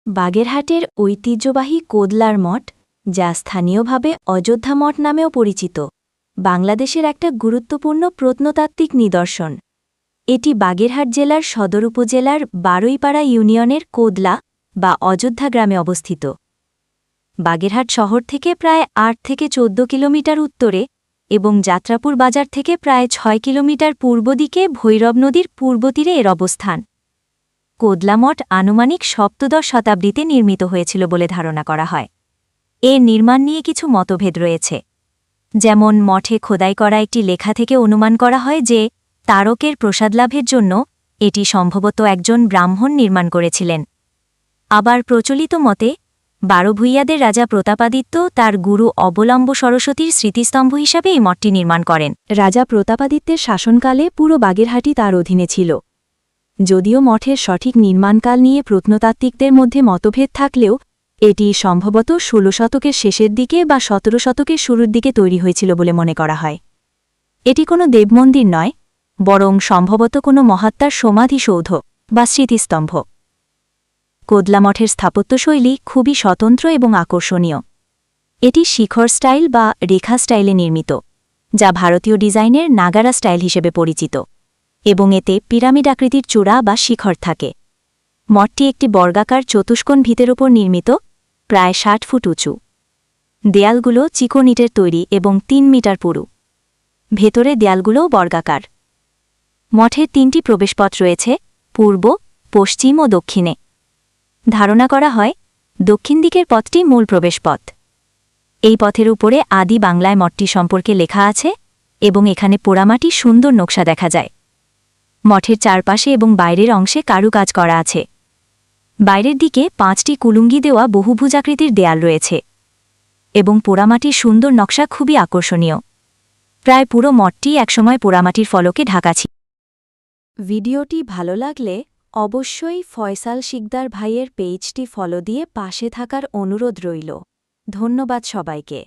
বাগেরহাটের ঐতিহ্যবাহী কোদলার মঠ, যা স্থানীয়ভাবে অযোধ্যা মঠ নামেও পরিচিত, বাংলাদেশের একটা গুরুত্বপূর্ণ প্রত্নতাত্ত্বিক নিদর্শন। এটি বাগেরহাট জেলার সদর উপজেলার বারুইপাড়া ইউনিয়নের কোদলা বা অযোধ্যা গ্রামে অবস্থিত। বাগেরহাট শহর থেকে প্রায় ৮ থেকে ১৪ কিলোমিটার উত্তরে এবং যাত্রাপুর বাজার থেকে প্রায় ৬ কিলোমিটার পূর্ব দিকে ভৈরব নদীর পূর্ব তীরে এর অবস্থান। কোদলা মঠ আনুমানিক সপ্তদশ শতাব্দীতে নির্মিত হয়েছিল বলে ধারণা করা হয়। এর নির্মাণ নিয়ে কিছু মতভেদ রয়েছে। যেমন মঠে খোদাই করা একটি লেখা থেকে অনুমান করা হয় যে তারকের প্রসাদলাভের জন্য এটি সম্ভবত একজন ব্রাহ্মণ নির্মাণ করেছিলেন। আবার প্রচলিত মতে বারোভূইয়াদের রাজা প্রতাপাদিত্য তার গুরু অবলম্ব সরস্বতীর স্মৃতিস্তম্ভ হিসাবে এই মঠটি নির্মাণ করেন। রাজা প্রতাপাদিত্যের শাসনকালে পুরো বাগেরহাটই তার অধীনে ছিল। যদিও মঠের সঠিক নির্মাণকাল নিয়ে প্রত্নতাত্ত্বিকদের মধ্যে মতভেদ থাকলেও এটি সম্ভবত ১৬ শতকের শেষের দিকে বা ১৭ শতকের শুরুর দিকে তৈরি হয়েছিল বলে মনে করা হয়। এটি কোনো দেবমন্দির নয়, বরং সম্ভবত কোনো মহাত্মার সমাধিসৌধ বা স্মৃতিস্তম্ভ। কোদলা মঠের স্থাপত্যশৈলী খুবই স্বতন্ত্র এবং আকর্ষণীয়। এটি শিখর স্টাইল বা রেখা স্টাইলে নির্মিত, যা ভারতীয় ডিজাইনের নাগারা স্টাইল হিসেবে পরিচিত, এবং এতে পিরামিড আকৃতির চূড়া বা শিখর থাকে। মঠটি একটি বর্গাকার চতুষ্কোণ ভিতের ওপর নির্মিত, প্রায় ৬০ ফুট উঁচু। দেয়ালগুলো চিকন ইটের তৈরি এবং ৩ মিটার পুরু। ভেতরে দেয়ালগুলোও বর্গাকার। মঠের ৩টি প্রবেশপথ রয়েছে, পূর্ব, পশ্চিম ও দক্ষিণে। ধারণা করা হয় দক্ষিণ দিকের পথটি মূল প্রবেশপথ। এই পথের উপরে আদি বাংলায় মঠটি সম্পর্কে লেখা আছে এবং এখানে পোড়ামাটির সুন্দর নকশা দেখা যায়। মঠের চারপাশে এবং বাইরের অংশে কারুকাজ করা আছে। বাইরের দিকে ৫টি কুলুঙ্গি দেওয়া বহুভুজাকৃতির দেয়াল রয়েছে এবং পোড়ামাটির সুন্দর নকশা খুবই আকর্ষণীয়। প্রায় পুরো মঠটি একসময় পোড়ামাটির ফলকে ঢাকা ছিল। ভিডিওটি ভালো লাগলে অবশ্যই ফয়সাল শিকদার ভাইয়ের পেজটি ফলো দিয়ে পাশে থাকার অনুরোধ রইল। ধন্যবাদ সবাইকে।